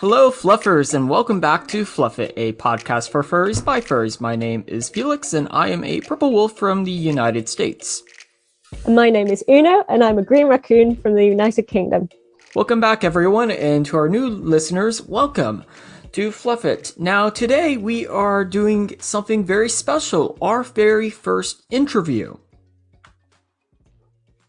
Hello, Fluffers, and welcome back to Fluff It, a podcast for furries by furries. My name is Felix, and I am a purple wolf from the United States. And my name is Uno, and I'm a green raccoon from the United Kingdom. Welcome back, everyone, and to our new listeners, welcome to Fluff It. Now, today we are doing something very special, our very first interview.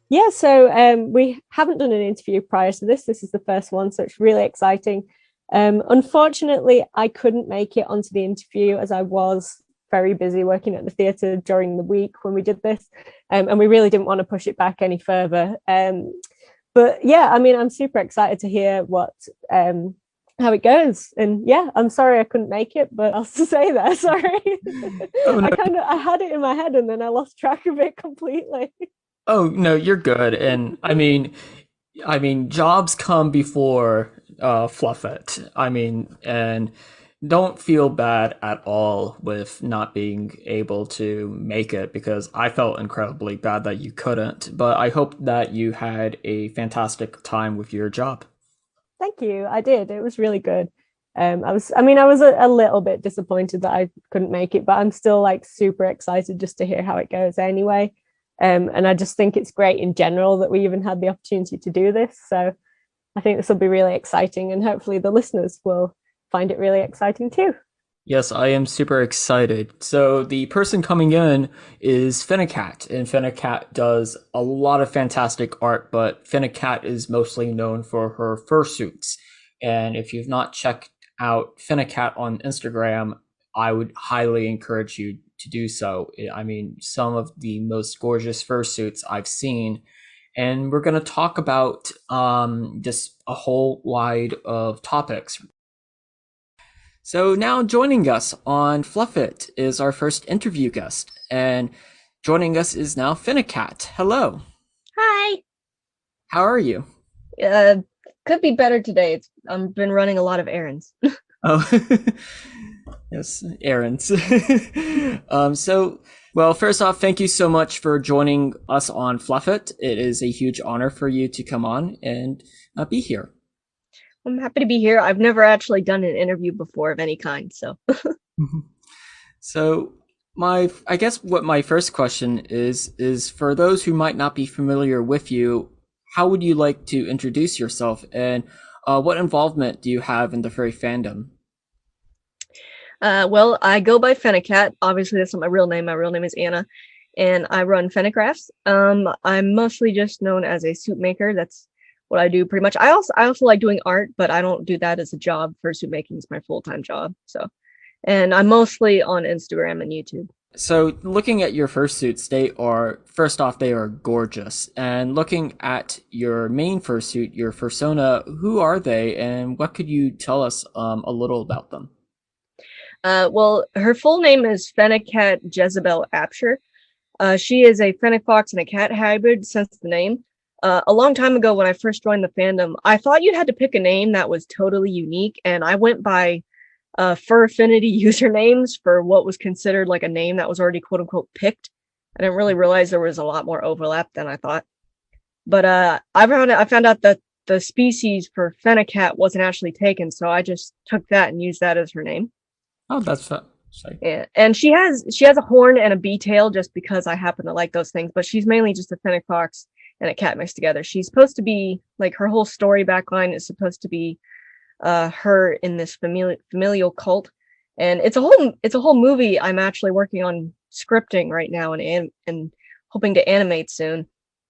Yeah, so we haven't done an interview prior to this. This is the first one, so it's really exciting. Unfortunately, I couldn't make it onto the interview as I was very busy working at the theatre during the week when we did this, and we really didn't want to push it back any further. But yeah, I mean, I'm super excited to hear how it goes. And yeah, I'm sorry I couldn't make it, but I'll say that. Sorry. Oh, no. I had it in my head and then I lost track of it completely. Oh, no, you're good. And I mean, jobs come before Fluff It. And don't feel bad at all with not being able to make it because I felt incredibly bad that you couldn't. But I hope that you had a fantastic time with your job. Thank you. I did. It was really good. I was a little bit disappointed that I couldn't make it, but I'm still like super excited just to hear how it goes anyway. And I just think it's great in general that we even had the opportunity to do this. So I think this will be really exciting, and hopefully the listeners will find it really exciting too. Yes, I am super excited. So the person coming in is Fennecat, and Fennecat does a lot of fantastic art, but Fennecat is mostly known for her fursuits. And if you've not checked out Fennecat on Instagram, I would highly encourage you to do so. I mean, some of the most gorgeous fursuits I've seen. And we're going to talk about just a whole wide of topics. So now joining us on Fluff It is our first interview guest. And joining us is now Fennecat. Hello. Hi. How are you? Could be better today. I've been running a lot of errands. Oh, yes, errands. Well, first off, thank you so much for joining us on Fluff It. It is a huge honor for you to come on and be here. I'm happy to be here. I've never actually done an interview before of any kind, so. So I guess what my first question is for those who might not be familiar with you, how would you like to introduce yourself, and what involvement do you have in the furry fandom? Well, I go by Fennecat. Obviously, that's not my real name. My real name is Anna, and I run Fennecrafts. I'm mostly just known as a suit maker. That's what I do pretty much. I also like doing art, but I don't do that as a job. Fursuit making is my full-time job. So, and I'm mostly on Instagram and YouTube. So looking at your fursuits, first off, they are gorgeous. And looking at your main fursuit, your fursona, who are they, and what could you tell us a little about them? Well, her full name is Fennecat Jezebel Apsher. She is a fennec fox and a cat hybrid, since the name. A long time ago, when I first joined the fandom, I thought you had to pick a name that was totally unique, and I went by Fur Affinity usernames for what was considered like a name that was already quote unquote picked. I didn't really realize there was a lot more overlap than I thought. But I found out that the species for Fennecat wasn't actually taken, so I just took that and used that as her name. Oh, that's fun. Sorry. Yeah, and she has a horn and a bee tail just because I happen to like those things, but she's mainly just a fennec fox and a cat mixed together. She's supposed to be like, her whole story backline is supposed to be her in this familial cult, and it's a whole movie I'm actually working on scripting right now and hoping to animate soon,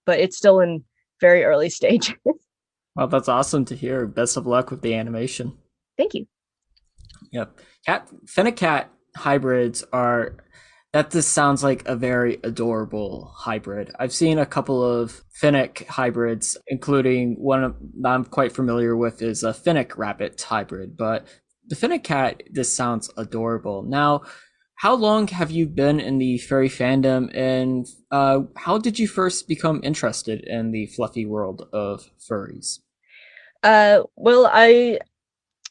but it's still in very early stage. Well, that's awesome to hear. Best of luck with the animation. Thank you. Yep. Fennecat hybrids that just sounds like a very adorable hybrid. I've seen a couple of Fennec hybrids, including one that I'm quite familiar with is a Fennec rabbit hybrid, but the Fennecat just sounds adorable. Now, how long have you been in the furry fandom, and how did you first become interested in the fluffy world of furries? Well,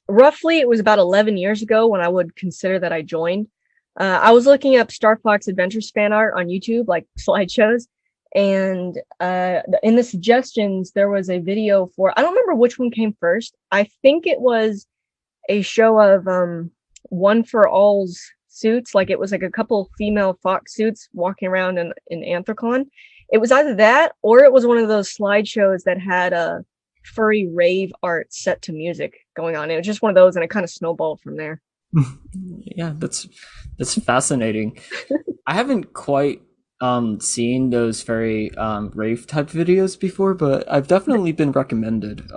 roughly it was about 11 years ago when I would consider that I joined. I was looking up Star Fox Adventures fan art on YouTube, like slideshows, and in the suggestions there was a video for, I don't remember which one came first. I think it was a show of one for all's suits. Like it was like a couple female fox suits walking around in Anthrocon. It was either that or it was one of those slideshows that had a furry rave art set to music going on. It was just one of those, and it kind of snowballed from there. Yeah, that's fascinating. I haven't quite seen those very rave type videos before, but I've definitely been recommended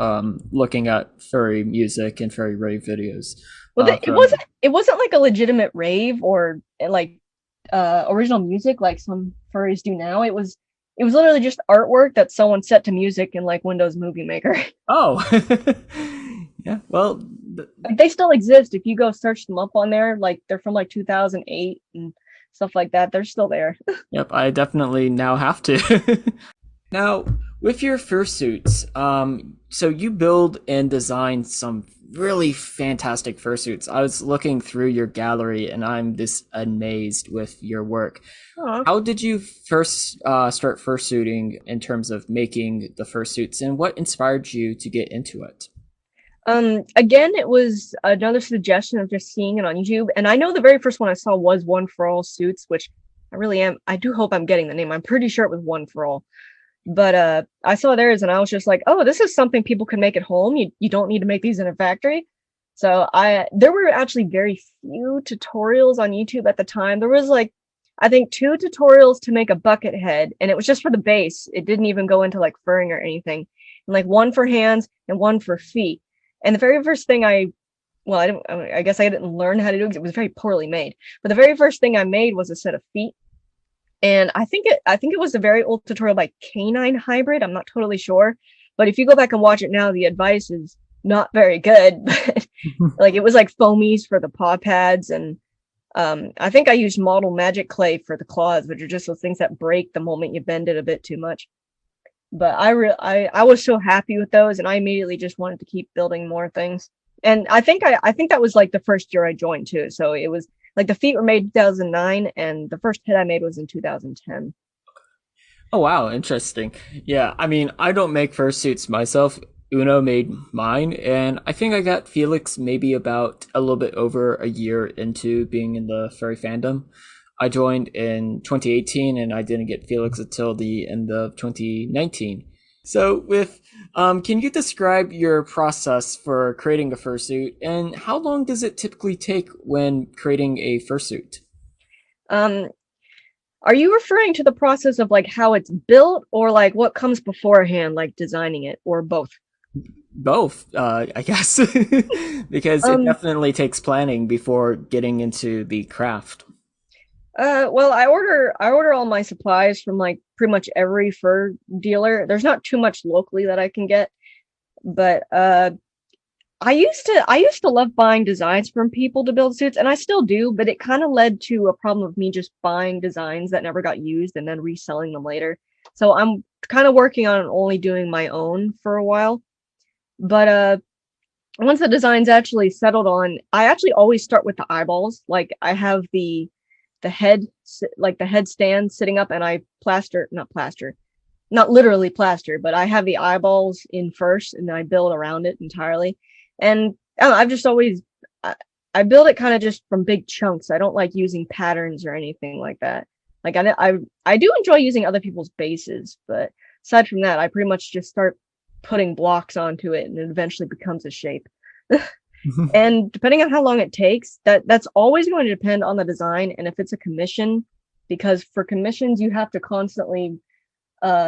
looking at furry music and furry rave videos. Well, From it wasn't like a legitimate rave or like original music like some furries do now. It was literally just artwork that someone set to music in like Windows Movie Maker. oh, yeah. Well, Like, they still exist. If you go search them up on there, like they're from like 2008 and stuff like that. They're still there. yep. I definitely now have to. Now, with your fursuits, so you build and design some really fantastic fursuits. I was looking through your gallery and I'm this amazed with your work. Aw. How did you first start fursuiting in terms of making the fursuits, and what inspired you to get into it? Again, it was another suggestion of just seeing it on YouTube. And I know the very first one I saw was One for All Suits, which I do hope I'm getting the name. I'm pretty sure it was One for All. But I saw theirs and I was just like, oh, this is something people can make at home. You don't need to make these in a factory. So there were actually very few tutorials on YouTube at the time. There was like, I think 2 tutorials to make a bucket head, and it was just for the base. It didn't even go into like furring or anything. And like one for hands and one for feet. And the very first thing I guess I didn't learn how to do it because it was very poorly made. But the very first thing I made was a set of feet. And I think it was a very old tutorial by Canine Hybrid. I'm not totally sure. But if you go back and watch it now, the advice is not very good. But like it was like foamies for the paw pads, and I think I used model magic clay for the claws, which are just those things that break the moment you bend it a bit too much. But I was so happy with those, and I immediately just wanted to keep building more things. And I think that was like the first year I joined too. So it was like the feet were made in 2009, and the first head I made was in 2010. Oh wow, interesting. Yeah, I mean, I don't make fursuits myself. Uno made mine, and I think I got Felix maybe about a little bit over a year into being in the furry fandom. I joined in 2018, and I didn't get Felix until the end of 2019. So, can you describe your process for creating a fursuit, and how long does it typically take when creating a fursuit? Um, are you referring to the process of like how it's built, or like what comes beforehand, like designing it, or both? Both, I guess, because it Um, definitely takes planning before getting into the craft. well, I order all my supplies from like pretty much every fur dealer. There's not too much locally that I can get, but I used to love buying designs from people to build suits, and I still do, but it kind of led to a problem of me just buying designs that never got used and then reselling them later. So I'm kind of working on only doing my own for a while. But once the design's actually settled on, I actually always start with the eyeballs. Like I have the head, like the headstand sitting up, and I not literally plaster, but I have the eyeballs in first, and then I build around it entirely. And I don't know, I've just always I build it kind of just from big chunks. I don't like using patterns or anything like that. Like I do enjoy using other people's bases, but aside from that, I pretty much just start putting blocks onto it, and it eventually becomes a shape. And depending on how long it takes, that's always going to depend on the design and if it's a commission, because for commissions you have to constantly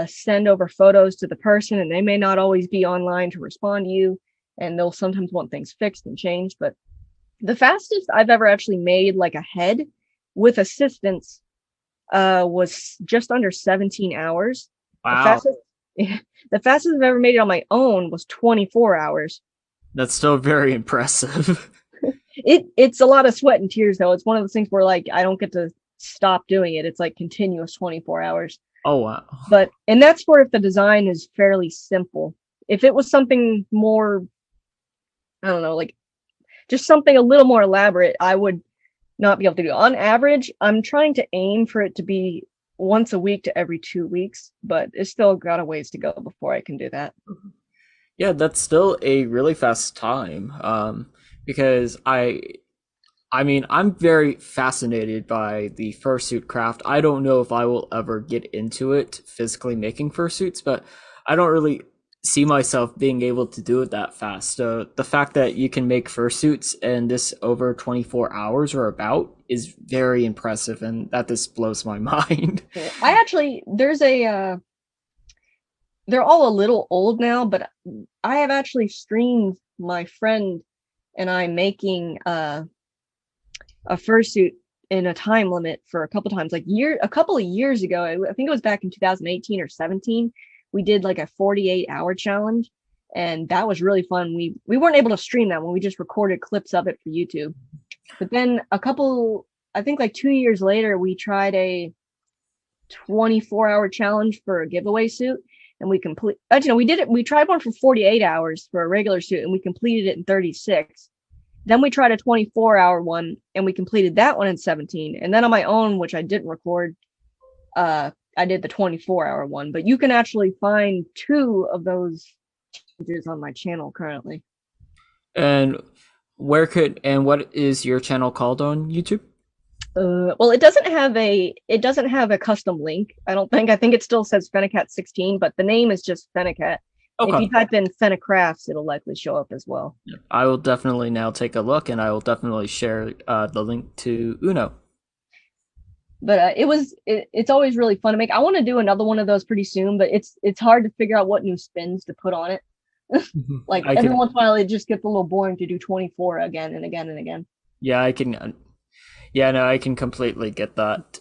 send over photos to the person, and they may not always be online to respond to you, and they'll sometimes want things fixed and changed. But the fastest I've ever actually made like a head with assistance was just under 17 hours. The Wow, fastest the fastest I've ever made it on my own was 24 hours. that's still very impressive. It's a lot of sweat and tears though. It's one of those things where like I don't get to stop doing it. It's like continuous 24 hours. Oh wow. But and that's for if the design is fairly simple. If it was something more, I don't know, like just something a little more elaborate, I would not be able to do. On average, I'm trying to aim for it to be once a week to every 2 weeks, but it's still got a ways to go before I can do that. Yeah, that's still a really fast time. because I mean, I'm very fascinated by the fursuit craft. I don't know if I will ever get into it, physically making fursuits, but I don't really see myself being able to do it that fast. So the fact that you can make fursuits in this over 24 hours or about is very impressive, and that just blows my mind. I actually, they're all a little old now, but I have actually streamed my friend and I making a fursuit in a time limit for a couple times, like a couple of years ago. I think it was back in 2018 or 17. We did like a 48-hour challenge, and that was really fun. We weren't able to stream that one. We just recorded clips of it for YouTube. But then I think like 2 years later, we tried a 24-hour challenge for a giveaway suit, and we did it. We tried one for 48 hours for a regular suit, and we completed it in 36. Then we tried a 24-hour one, and we completed that one in 17. And then on my own, which I didn't record, I did the 24-hour one. But you can actually find 2 of those challenges on my channel currently. And what is your channel called on YouTube? Well, it doesn't have a custom link. I don't think. I think it still says Fennecat 16, but the name is just Fennecat. Okay. If you type in Fennecrafts, it'll likely show up as well. I will definitely now take a look, and I will definitely share the link to Uno. But it's always really fun to make. I want to do another one of those pretty soon, but it's hard to figure out what new spins to put on it. Like every once in a while, it just gets a little boring to do 24 again and again and again. Yeah, I can. Yeah, no, I can completely get that.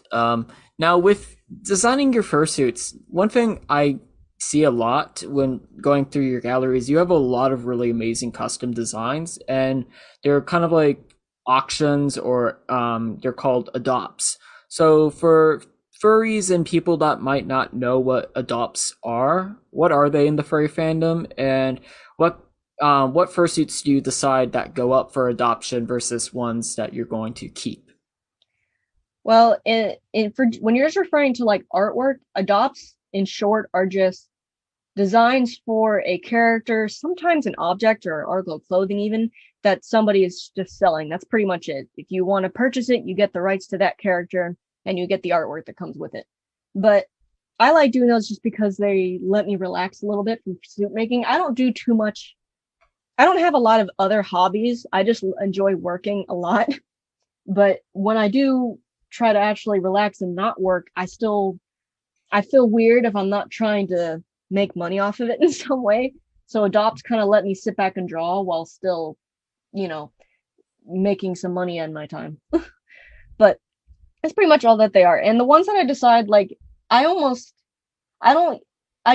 Now with designing your fursuits, one thing I see a lot when going through your galleries, you have a lot of really amazing custom designs, and they're kind of like auctions, or they're called adopts. So for furries and people that might not know what adopts are, what are they in the furry fandom, and what fursuits do you decide that go up for adoption versus ones that you're going to keep? Well, when you're just referring to like artwork, adopts in short are just designs for a character, sometimes an object or article of clothing even, that somebody is just selling. That's pretty much it. If you want to purchase it, you get the rights to that character and you get the artwork that comes with it. But I like doing those just because they let me relax a little bit from suit making. I don't do too much. I don't have a lot of other hobbies. I just enjoy working a lot. But when I do try to actually relax and not work, I feel weird if I'm not trying to make money off of it in some way. So adopts kind of let me sit back and draw while still, making some money on my time. But that's pretty much all that they are. And the ones that I decide, like, I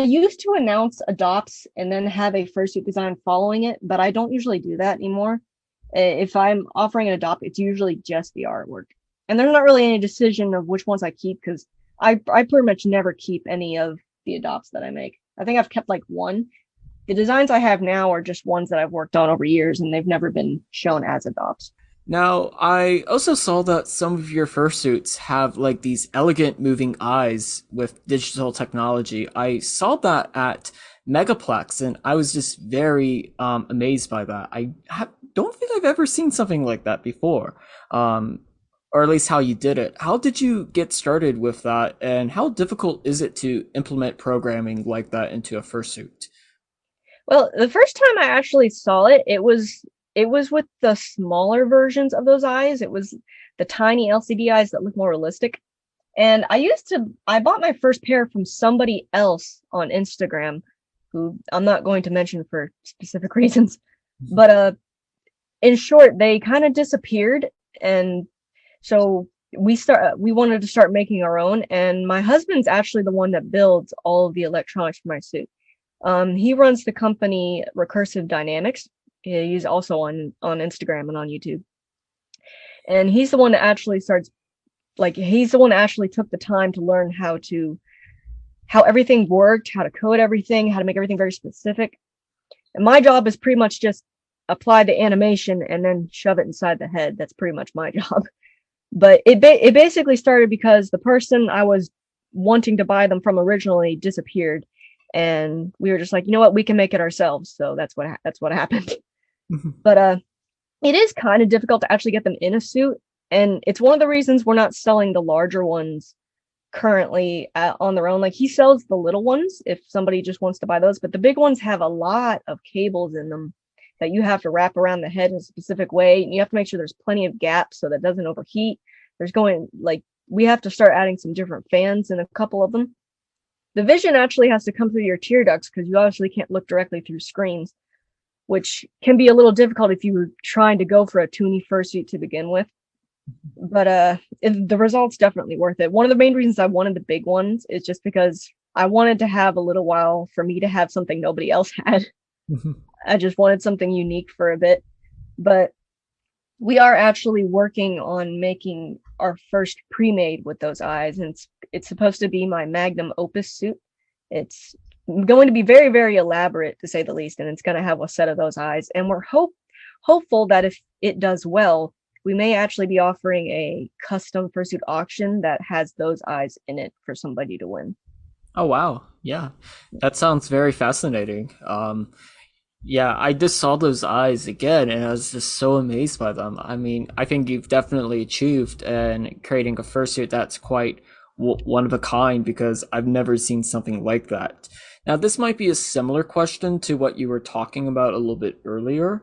used to announce adopts and then have a fursuit design following it, but I don't usually do that anymore. If I'm offering an adopt, it's usually just the artwork. And there's not really any decision of which ones I keep, because I pretty much never keep any of the adopts that I make. I think I've kept like one. The designs I have now are just ones that I've worked on over years, and they've never been shown as adopts. Now, I also saw that some of your fursuits have like these elegant moving eyes with digital technology. I saw that at Megaplex, and I was just very amazed by that. Don't think I've ever seen something like that before. Or at least how you did it. How did you get started with that, and how difficult is it to implement programming like that into a fursuit? Well, the first time I actually saw it, it was with the smaller versions of those eyes. It was the tiny LCD eyes that look more realistic. And I bought my first pair from somebody else on Instagram, who I'm not going to mention for specific reasons. But in short, they kind of disappeared, and so we wanted to start making our own, and my husband's actually the one that builds all of the electronics for my suit. He runs the company Recursive Dynamics. He's also on Instagram and on YouTube. And he's the one that actually took the time to learn how everything worked, how to code everything, how to make everything very specific. And my job is pretty much just apply the animation and then shove it inside the head. That's pretty much my job. But it basically started because the person I was wanting to buy them from originally disappeared, and we were just like, you know what, we can make it ourselves. So that's what happened. But it is kind of difficult to actually get them in a suit, and it's one of the reasons we're not selling the larger ones currently on their own. Like he sells the little ones if somebody just wants to buy those, but the big ones have a lot of cables in them that you have to wrap around the head in a specific way, and you have to make sure there's plenty of gaps so that doesn't overheat. There's going like we have to start adding some different fans in a couple of them. The vision actually has to come through your tear ducts because you obviously can't look directly through screens, which can be a little difficult if you were trying to go for a toony fursuit to begin with. But the result's definitely worth it. One of the main reasons I wanted the big ones is just because I wanted to have a little while for me to have something nobody else had. I just wanted something unique for a bit. But we are actually working on making our first pre-made with those eyes, and it's supposed to be my magnum opus suit. It's going to be very, very elaborate, to say the least, and it's going to have a set of those eyes. And we're hopeful that if it does well, we may actually be offering a custom fursuit auction that has those eyes in it for somebody to win. Oh wow, yeah, that sounds very fascinating. Yeah, I just saw those eyes again, and I was just so amazed by them. I mean, I think you've definitely achieved in creating a fursuit that's quite one of a kind because I've never seen something like that. Now, this might be a similar question to what you were talking about a little bit earlier,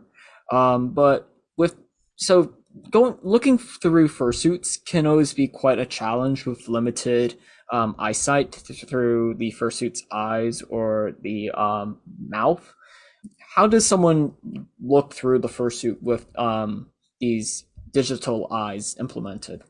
but with so going looking through fursuits can always be quite a challenge with limited eyesight through the fursuit's eyes or the mouth. How does someone look through the fursuit with these digital eyes implemented?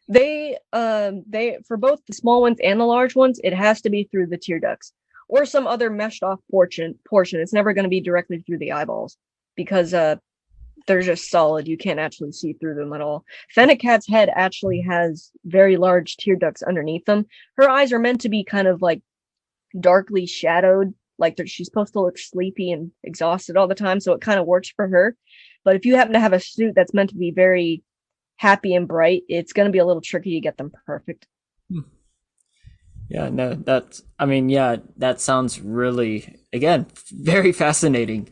They for both the small ones and the large ones, it has to be through the tear ducts or some other meshed off portion. It's never going to be directly through the eyeballs because they're just solid. You can't actually see through them at all. Fennecat's head actually has very large tear ducts underneath them. Her eyes are meant to be kind of like darkly shadowed, like she's supposed to look sleepy and exhausted all the time, so it kind of works for her. But if you happen to have a suit that's meant to be very happy and bright, it's going to be a little tricky to get them perfect. Yeah, no, I mean, yeah, that sounds really, again, very fascinating.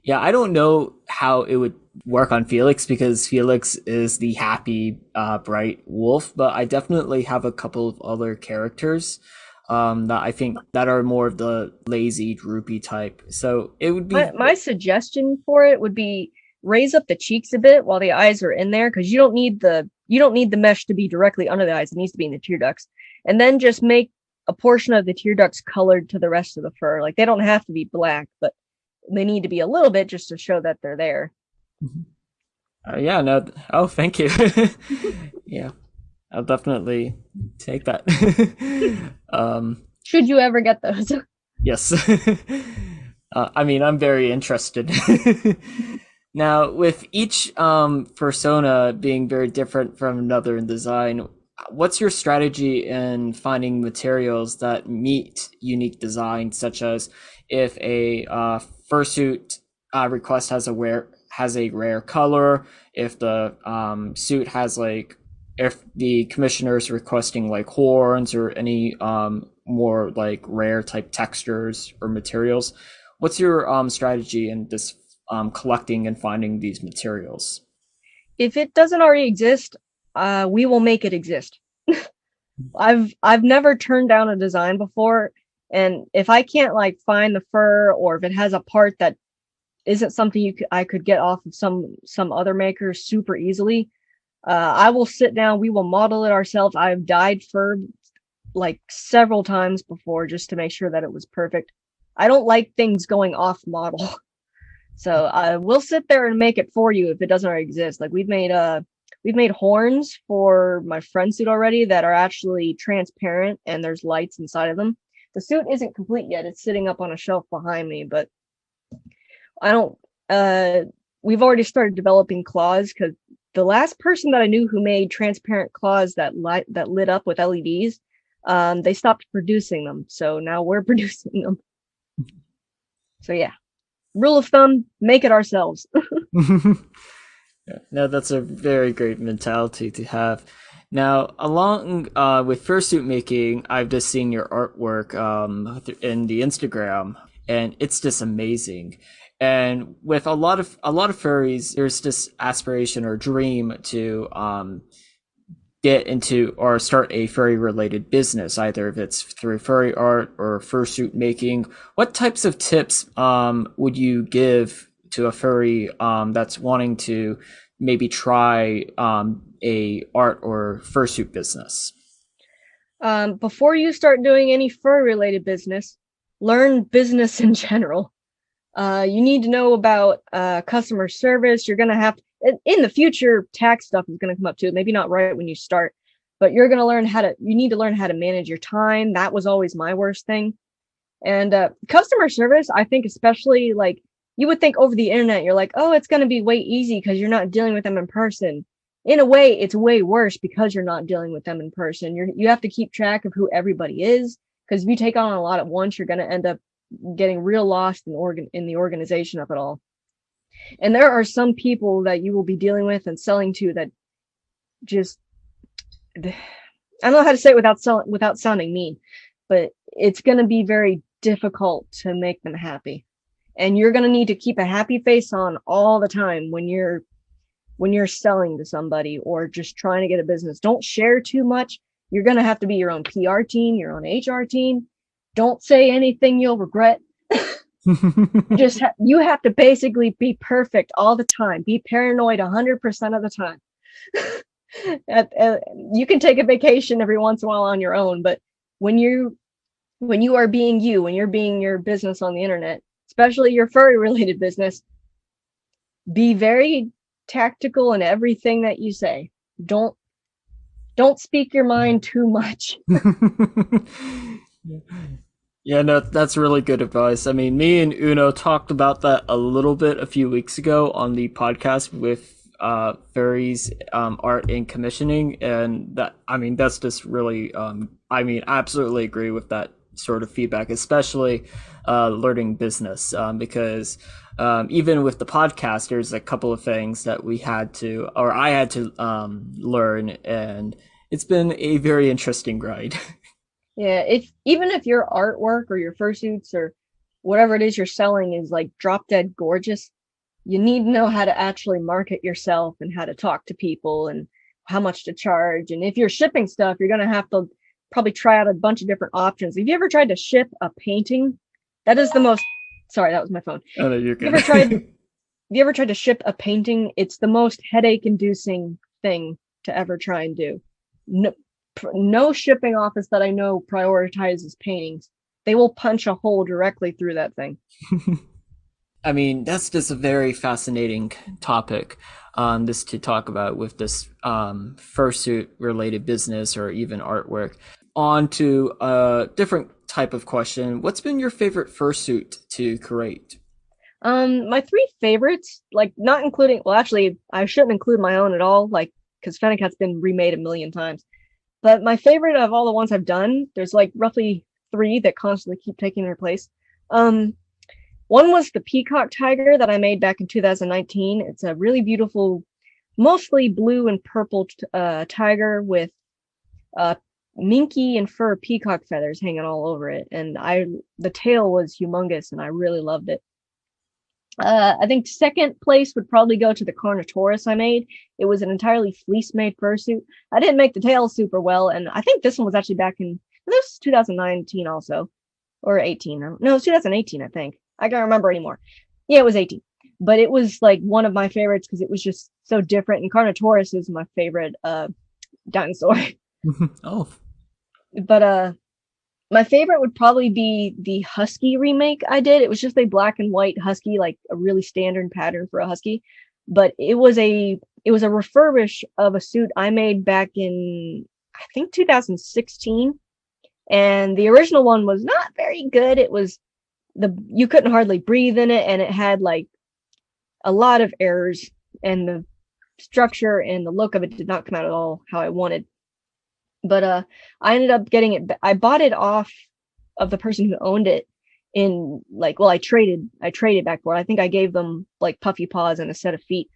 Yeah, I don't know how it would work on Felix because Felix is the happy, bright wolf, but I definitely have a couple of other characters that I think that are more of the lazy, droopy type. So it would be my suggestion for it would be raise up the cheeks a bit while the eyes are in there, because you don't need the mesh to be directly under the eyes. It needs to be in the tear ducts, and then just make a portion of the tear ducts colored to the rest of the fur. Like they don't have to be black, but they need to be a little bit just to show that they're there. Yeah, no. Oh, thank you. Yeah, I'll definitely take that. Should you ever get those? Yes. I mean, I'm very interested. Now, with each persona being very different from another in design, what's your strategy in finding materials that meet unique designs, such as if a fursuit request has a rare color, if the suit has like if the commissioner is requesting like horns or any more like rare type textures or materials. What's your strategy in this collecting and finding these materials? If it doesn't already exist, we will make it exist. I've never turned down a design before, and if I can't like find the fur, or if it has a part that isn't something I could get off of some other maker super easily, I will sit down. We will model it ourselves. I've dyed fur like several times before just to make sure that it was perfect. I don't like things going off model. So I will sit there and make it for you if it doesn't already exist. Like we've made horns for my friend suit already that are actually transparent and there's lights inside of them. The suit isn't complete yet. It's sitting up on a shelf behind me, but I don't we've already started developing claws, because the last person that I knew who made transparent claws that lit up with LEDs, they stopped producing them. So now we're producing them. So yeah. Rule of thumb, make it ourselves. No, that's a very great mentality to have. Now, along with fursuit making, I've just seen your artwork in the Instagram, and it's just amazing. And with a lot of furries, there's this aspiration or dream to get into or start a furry related business, either if it's through furry art or fursuit making. What types of tips would you give to a furry that's wanting to maybe try a art or fursuit business? Before you start doing any fur related business, learn business in general. You need to know about customer service. You're going to have in the future, tax stuff is going to come up too. Maybe not right when you start, but you're going to you need to learn how to manage your time. That was always my worst thing. And customer service, I think, especially like you would think over the internet, you're like, oh, it's going to be way easy because you're not dealing with them in person. In a way, it's way worse because you're not dealing with them in person. You have to keep track of who everybody is, because if you take on a lot at once, you're going to end up getting real lost in the organization of it all. And there are some people that you will be dealing with and selling to that just, I don't know how to say it without sounding mean, but it's going to be very difficult to make them happy. And you're going to need to keep a happy face on all the time when you're selling to somebody or just trying to get a business. Don't share too much. You're going to have to be your own PR team, your own HR team. Don't say anything you'll regret. You have to basically be perfect all the time. Be paranoid 100% of the time. You can take a vacation every once in a while on your own, but when you are being you, when you're being your business on the internet, especially your furry related business, be very tactical in everything that you say. Don't speak your mind too much. Yeah, no, that's really good advice. I mean, me and Uno talked about that a little bit a few weeks ago on the podcast with furries art and commissioning, and that's just really I absolutely agree with that sort of feedback, especially learning business, because even with the podcast, there's a couple of things that I had to learn, and it's been a very interesting ride. Yeah, even if your artwork or your fursuits or whatever it is you're selling is like drop dead gorgeous, you need to know how to actually market yourself and how to talk to people and how much to charge. And if you're shipping stuff, you're gonna have to probably try out a bunch of different options. Have you ever tried to ship a painting? That is the most. Sorry, that was my phone. Oh no, you're good. Have you ever tried to ship a painting? It's the most headache-inducing thing to ever try and do. No shipping office that I know prioritizes paintings. They will punch a hole directly through that thing. I mean, that's just a very fascinating topic, this to talk about with this fursuit related business or even artwork. On to a different type of question. What's been your favorite fursuit to create? My three favorites, like not including, well, actually, I shouldn't include my own at all, like, because Fennecat's been remade a million times. But my favorite of all the ones I've done, there's like roughly three that constantly keep taking their place. One was the peacock tiger that I made back in 2019. It's a really beautiful, mostly blue and purple tiger with minky and fur peacock feathers hanging all over it. And the tail was humongous and I really loved it. I think second place would probably go to the Carnotaurus I made. It was an entirely fleece-made fursuit. I didn't make the tail super well, and I think this one was actually back in, this was 2019 also, or 18. No, it was 2018, I think. I can't remember anymore. Yeah, it was 18. But it was like one of my favorites because it was just so different, and Carnotaurus is my favorite dinosaur. Oh. But my favorite would probably be the husky remake I did. It was just a black and white husky, like a really standard pattern for a husky. But it was a refurbish of a suit I made back in, I think, 2016. And the original one was not very good. It was you couldn't hardly breathe in it, and it had like a lot of errors, and the structure and the look of it did not come out at all how I wanted. But I ended up getting it. I bought it off of the person who owned it in like, well, I traded back for it. I think I gave them like puffy paws and a set of feet.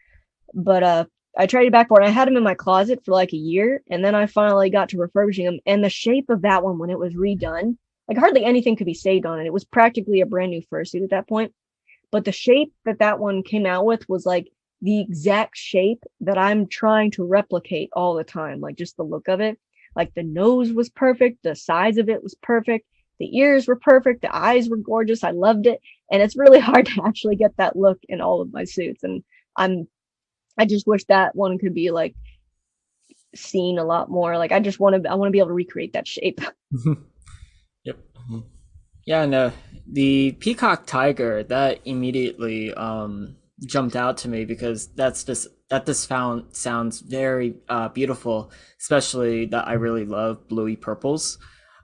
But I traded back for it. I had them in my closet for like a year, and then I finally got to refurbishing them. And the shape of that one when it was redone, like hardly anything could be saved on it. It was practically a brand new fursuit at that point. but the shape that one came out with was like the exact shape that I'm trying to replicate all the time. Like just the look of it, like the nose was perfect, the size of it was perfect, the ears were perfect, the eyes were gorgeous. I loved it, and it's really hard to actually get that look in all of my suits. And I just wish that one could be like seen a lot more. Like I want to be able to recreate that shape. Yep. Yeah, no, the peacock tiger that immediately jumped out to me because that just found sounds very beautiful, especially that I really love bluey purples.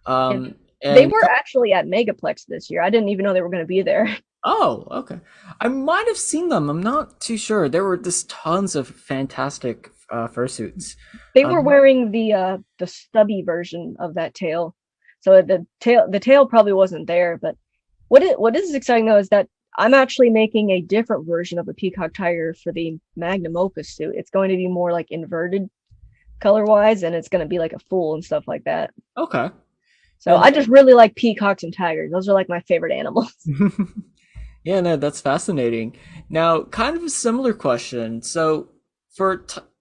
And Um, they and were actually at Megaplex this year. I didn't even know they were going to be there. oh, okay. I might have seen them. I'm not too sure. There were just tons of fantastic fursuits. They were Um, wearing the stubby version of that tail. So the tail probably wasn't there, but what is exciting though is that I'm actually making a different version of a peacock tiger for the magnum opus suit. It's going to be more like inverted color wise, and it's going to be like a fool and stuff like that. okay. So Yeah, I just really like peacocks and tigers. Those are like my favorite animals. yeah, no, that's fascinating. Now, kind of a similar question. So,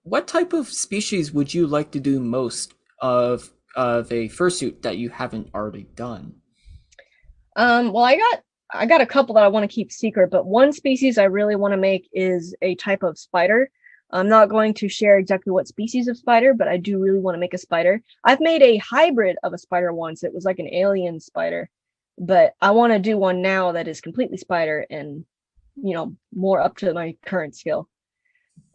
what type of species would you like to do most of a fursuit that you haven't already done? Well, I got a couple that I want to keep secret, but one species I really want to make is a type of spider. I'm not going to share exactly what species of spider, but I do really want to make a spider. I've made a hybrid of a spider once. It was like an alien spider, but I want to do one now that is completely spider and, more up to my current skill.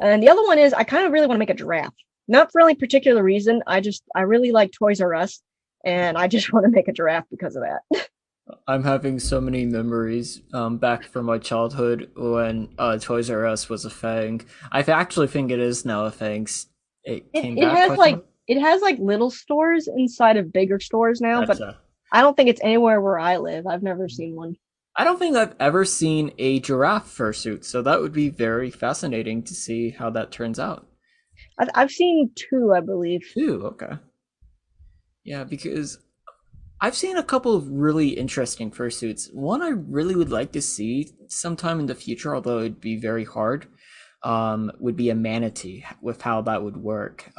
And the other one is I kind of really want to make a giraffe. Not for any particular reason. I really like Toys R Us, and I just want to make a giraffe because of that. I'm having so many memories back from my childhood when Toys R Us was a thing. I actually think it is now a thing. It It came it back has question like mark? it has like little stores inside of bigger stores now, but Gotcha. I don't think it's anywhere where I live. I've never seen one. I don't think I've ever seen a giraffe fursuit, so that would be very fascinating to see how that turns out. I've seen two, I believe. Ooh, okay. Yeah, because I've seen a couple of really interesting fursuits. One I really would like to see sometime in the future, although it'd be very hard, would be a manatee with how that would work.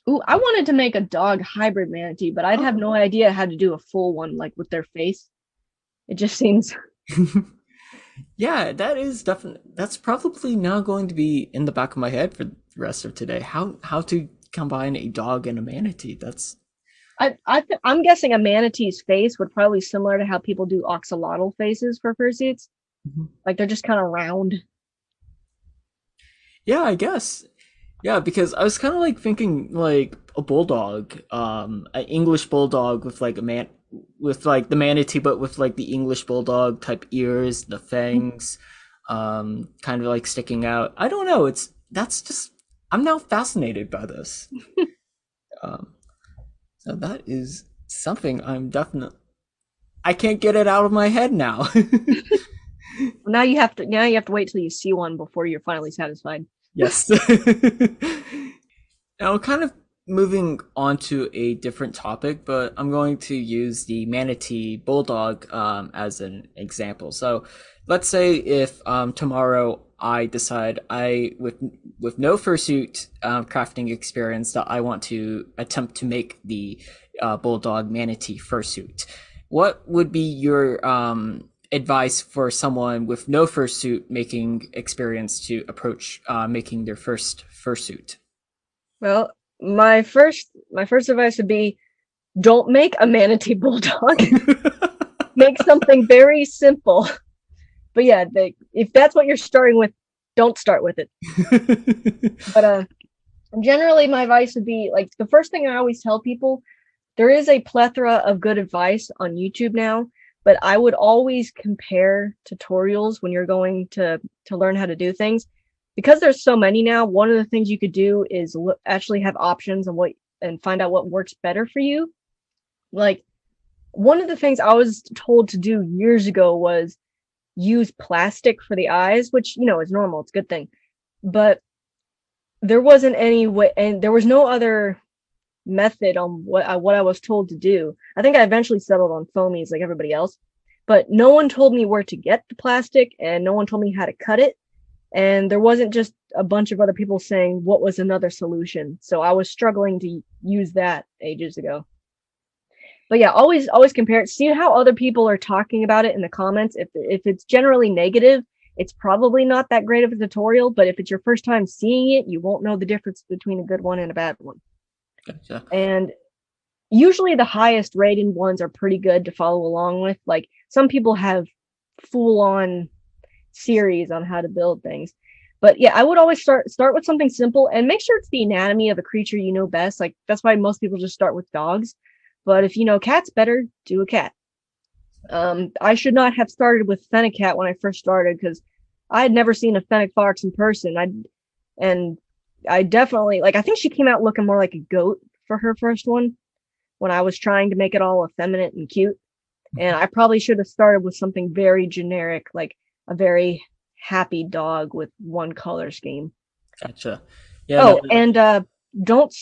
Ooh, I wanted to make a dog hybrid manatee, but I'd have Oh. no idea how to do a full one like with their face. It just seems Yeah, that is definitely that's probably now going to be in the back of my head for the rest of today. How to combine a dog and a manatee? That's I'm guessing a manatee's face would probably similar to how people do axolotl faces for fursuits. Mhm. Like they're just kind of round. Yeah, I guess. Yeah, because I was kind of like thinking like a bulldog, an English bulldog with like a man with like the manatee, but with like the English bulldog type ears, the fangs, kind of like sticking out. I don't know. That's just I'm now fascinated by this. Um, so that is something I can't get it out of my head now. Now you have to wait till you see one before you're finally satisfied. Yes. Now, kind of moving on to a different topic, but I'm going to use the manatee bulldog as an example. So, let's say if tomorrow I decide with no fursuit crafting experience that I want to attempt to make the bulldog manatee fursuit. What would be your advice for someone with no fursuit making experience to approach making their first fursuit? Well, my first advice would be don't make a manatee bulldog. Make something very simple. But yeah, if that's what you're starting with, don't start with it. But generally my advice would be like the first thing I always tell people, there is a plethora of good advice on YouTube now, but I would always compare tutorials when you're going to learn how to do things. Because there's so many now, one of the things you could do is actually have options and find out what works better for you. Like one of the things I was told to do years ago was use plastic for the eyes, which is normal, it's a good thing. But there wasn't any way, and there was no other method on what I was told to do. I think I eventually settled on foamies like everybody else. but no one told me where to get the plastic, and no one told me how to cut it. And there wasn't just a bunch of other people saying what was another solution. So I was struggling to use that ages ago. But yeah, always compare it. See how other people are talking about it in the comments. If it's generally negative, it's probably not that great of a tutorial. But if it's your first time seeing it, you won't know the difference between a good one and a bad one. Gotcha. And usually the highest rated ones are pretty good to follow along with. Like some people have full on series on how to build things. But yeah, I would always start with something simple and make sure it's the anatomy of a creature you know best. Like that's why most people just start with dogs. But if you know cats better, do a cat. I should not have started with Fennecat when I first started because I had never seen a fennec fox in person. I definitely I think she came out looking more like a goat for her first one when I was trying to make it all effeminate and cute. And I probably should have started with something very generic, like a very happy dog with one color scheme. Gotcha. Yeah. Oh, and don't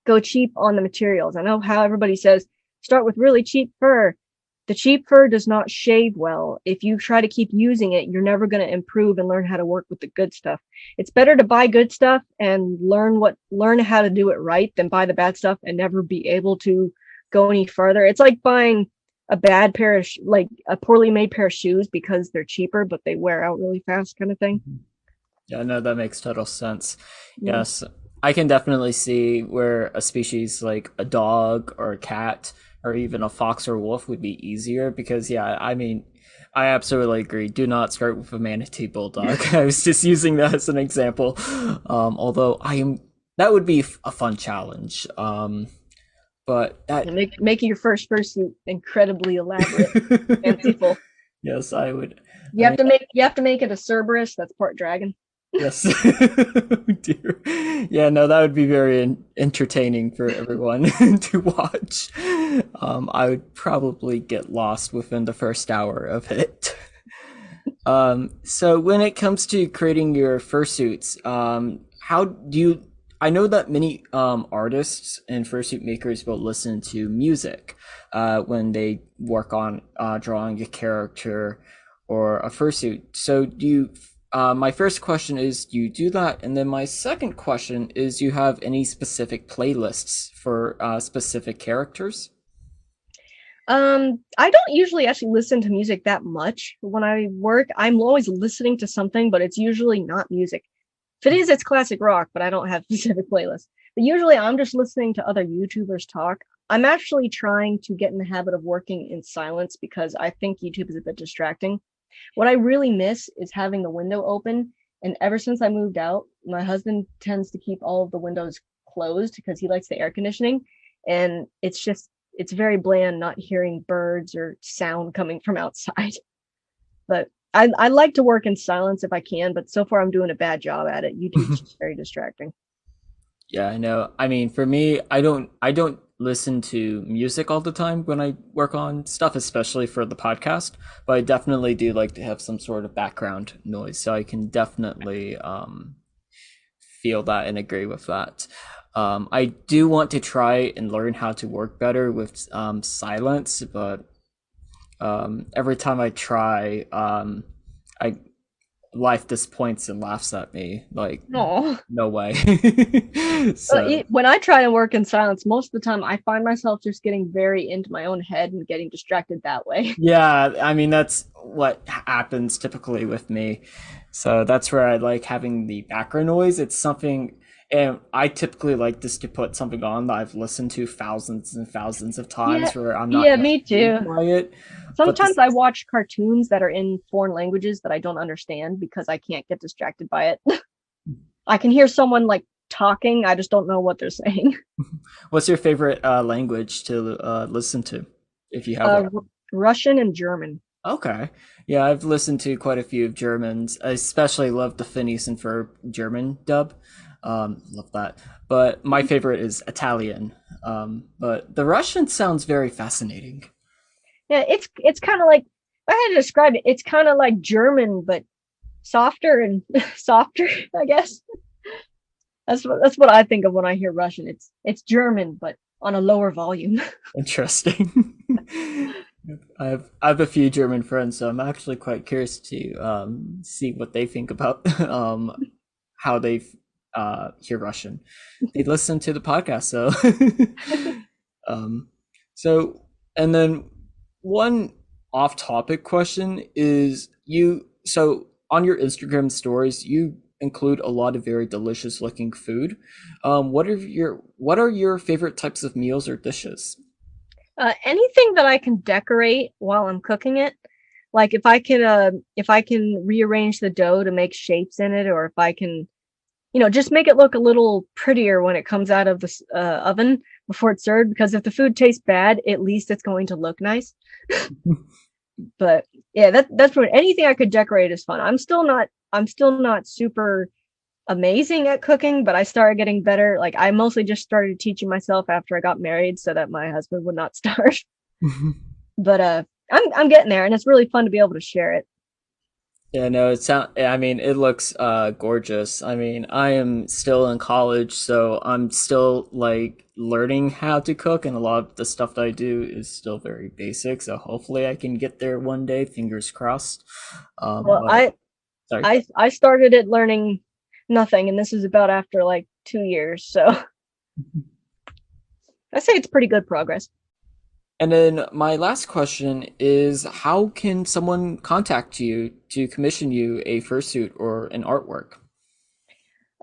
go cheap on the materials. I know how everybody says start with really cheap fur. The cheap fur does not shave well. If you try to keep using it, you're never going to improve and learn how to work with the good stuff. It's better to buy good stuff and learn how to do it right than buy the bad stuff and never be able to go any further. It's like buying a bad pair of a poorly made pair of shoes because they're cheaper but they wear out really fast kind of thing. Yeah, no, that makes total sense. Yes, I can definitely see where a species like a dog or a cat or even a fox or wolf would be easier because, yeah, I mean, I absolutely agree. Do not start with a manatee bulldog. I was just using that as an example. Although that would be a fun challenge. But that making your first fursuit incredibly elaborate, fanciful. Yes, I would. You have to make it a Cerberus that's part dragon. Yes. Dear. Yeah, no, that would be very entertaining for everyone to watch. I would probably get lost within the first hour of it. So when it comes to creating your fursuits, how do you? I know that many artists and fursuit makers will listen to music when they work on drawing a character or a fursuit. So do you? My first question is, do you do that? And then my second question is, do you have any specific playlists for specific characters? I don't usually actually listen to music that much when I work. I'm always listening to something, but it's usually not music. If it is, it's classic rock, but I don't have specific playlists. But usually I'm just listening to other YouTubers talk. I'm actually trying to get in the habit of working in silence because I think YouTube is a bit distracting. What I really miss is having the window open. And ever since I moved out, my husband tends to keep all of the windows closed because he likes the air conditioning. And it's very bland not hearing birds or sound coming from outside. But I like to work in silence if I can, but so far I'm doing a bad job at it. YouTube's just very distracting. Yeah, I know. I mean, for me, I don't listen to music all the time when I work on stuff, especially for the podcast, but I definitely do like to have some sort of background noise, so I can definitely feel that and agree with that. I do want to try and learn how to work better with silence, but every time I try, I life disappoints and laughs at me like, no way. So when I try to work in silence, most of the time I find myself just getting very into my own head and getting distracted that way. Yeah, I mean, that's what happens typically with me, so that's where I like having the background noise. It's something, and I typically like just to put something on that I've listened to thousands and thousands of times where I'm not me too. Quiet. Sometimes I watch cartoons that are in foreign languages that I don't understand because I can't get distracted by it. I can hear someone like talking, I just don't know what they're saying. What's your favorite language to listen to, if you have one? Russian and German. Okay. Yeah, I've listened to quite a few of Germans. I especially love the Phineas and Ferb German dub. Love that. But my favorite is Italian. But the Russian sounds very fascinating. Yeah, it's kind of like, I had to describe it. It's kind of like German, but softer and softer, I guess. That's what I think of when I hear Russian. It's German, but on a lower volume. Interesting. I have a few German friends, so I'm actually quite curious to see what they think about how they hear Russian. They listen to the podcast, so um, so and then one off-topic question is so on your Instagram stories you include a lot of very delicious looking food. What are your favorite types of meals or dishes? Anything that I can decorate while I'm cooking it, like if I can rearrange the dough to make shapes in it, or if I can, just make it look a little prettier when it comes out of the oven before it's served. Because if the food tastes bad, at least it's going to look nice. But yeah, that's what anything I could decorate is fun. I'm still not super amazing at cooking, but I started getting better. Like I mostly just started teaching myself after I got married so that my husband would not starve. But I'm getting there, and it's really fun to be able to share it. Yeah, no, I mean, it looks gorgeous. I mean, I am still in college, so I'm still like learning how to cook, and a lot of the stuff that I do is still very basic. So hopefully I can get there one day, fingers crossed. Well, But sorry. I started it learning nothing, and this is about after like 2 years, so I say it's pretty good progress. And then my last question is, how can someone contact you to commission you a fursuit or an artwork?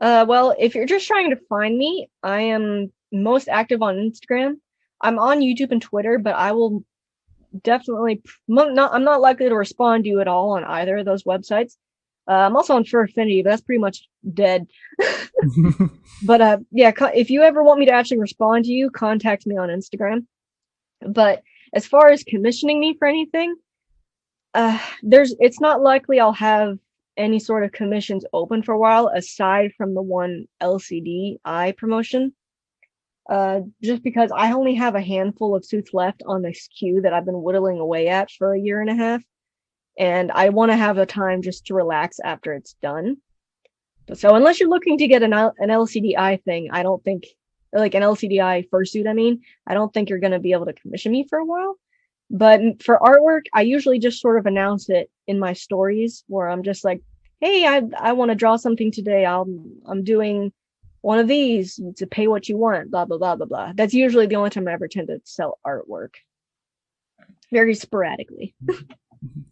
Well, if you're just trying to find me, I am most active on Instagram. I'm on YouTube and Twitter, but I will definitely not. I'm not likely to respond to you at all on either of those websites. I'm also on Furfinity, but that's pretty much dead. But yeah, if you ever want me to actually respond to you, contact me on Instagram. But as far as commissioning me for anything, it's not likely I'll have any sort of commissions open for a while, aside from the one LCDI promotion. Just because I only have a handful of suits left on this queue that I've been whittling away at for a year and a half, and I want to have the time just to relax after it's done. So unless you're looking to get an LCDI thing, I don't think, like an LCDI fursuit, I don't think you're going to be able to commission me for a while. But for artwork, I usually just sort of announce it in my stories where I'm just like, hey, I want to draw something today. I'm doing one of these to pay what you want, blah, blah, blah, blah, blah. That's usually the only time I ever tend to sell artwork. Very sporadically.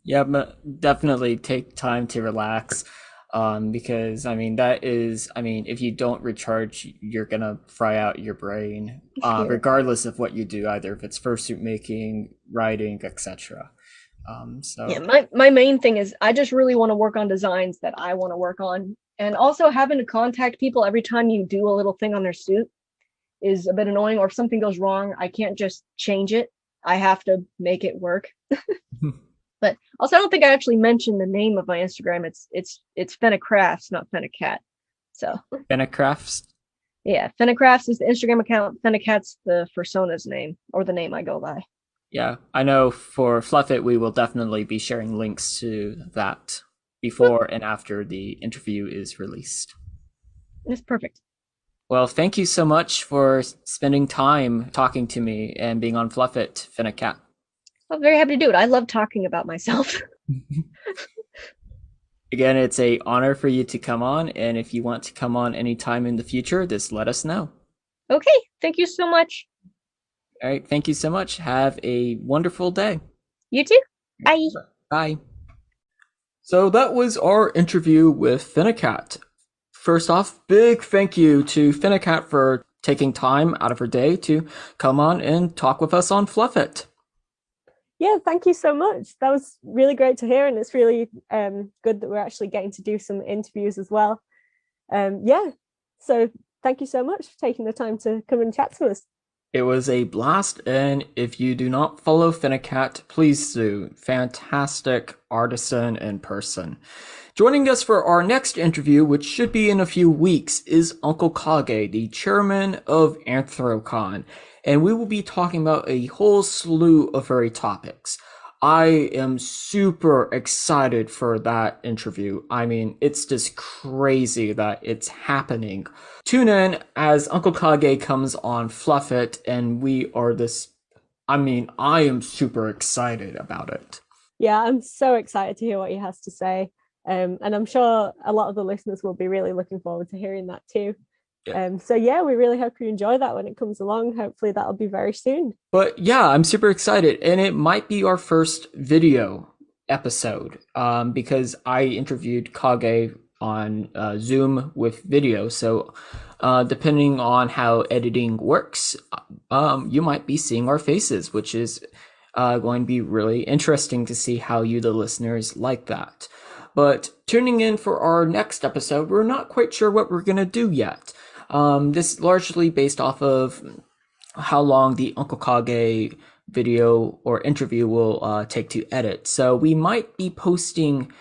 Yeah, but definitely take time to relax. Because I mean if you don't recharge, you're gonna fry out your brain, Yeah. regardless of what you do, either if it's fursuit making, writing, etc. Yeah, my main thing is I just really want to work on designs that I want to work on. And also having to contact people every time you do a little thing on their suit is a bit annoying, or if something goes wrong, I can't just change it. I have to make it work. But also, I don't think I actually mentioned the name of my Instagram. It's Fennecrafts, not Fennecat. So Fennecrafts. Yeah, Fennecrafts is the Instagram account. Fennecat's the persona's name, or the name I go by. Yeah, I know for Fluff It, we will definitely be sharing links to that before and after the interview is released. It's perfect. Well, thank you so much for spending time talking to me and being on Fluff It, Fennecat. I'm very happy to do it. I love talking about myself. Again, it's an honor for you to come on, and if you want to come on anytime in the future, just let us know. Okay, thank you so much. All right, thank you so much. Have a wonderful day. You too. Bye. Bye. So that was our interview with Fennecat. First off, big thank you to Fennecat for taking time out of her day to come on and talk with us on Fluff It. Yeah, thank you so much. That was really great to hear, and it's really good that we're actually getting to do some interviews as well. Yeah, so thank you so much for taking the time to come and chat to us. It was a blast, and if you do not follow Fennecat, please do. Fantastic artisan in person. Joining us for our next interview, which should be in a few weeks, is Uncle Kage, the chairman of Anthrocon, and we will be talking about a whole slew of furry topics. I am super excited for that interview. I mean, it's just crazy that it's happening. Tune in as Uncle Kage comes on Fluff It, and we are this I mean, I am super excited about it. Yeah, I'm so excited to hear what he has to say. And I'm sure a lot of the listeners will be really looking forward to hearing that too. Yeah. So yeah, we really hope you enjoy that when it comes along. Hopefully that'll be very soon. But yeah, I'm super excited, and it might be our first video episode because I interviewed Kage on Zoom with video. So depending on how editing works, you might be seeing our faces, which is going to be really interesting to see how you, the listeners, like that. But tuning in for our next episode, we're not quite sure what we're going to do yet. This is largely based off of how long the Uncle Kage video or interview will take to edit. So we might be posting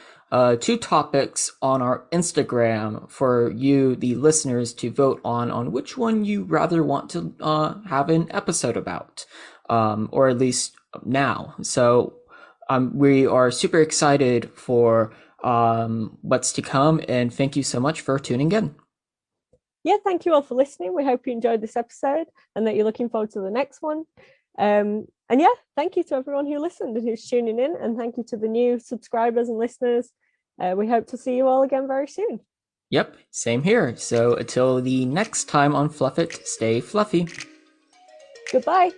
two topics on our Instagram for you, the listeners, to vote on which one you rather want to have an episode about, or at least now. So we are super excited for what's to come, and thank you so much for tuning in. Yeah, thank you all for listening. We hope you enjoyed this episode and that you're looking forward to the next one. And yeah, thank you to everyone who listened and who's tuning in, and thank you to the new subscribers and listeners. We hope to see you all again very soon. Yep, same here. So until the next time on Fluff It, stay fluffy. Goodbye.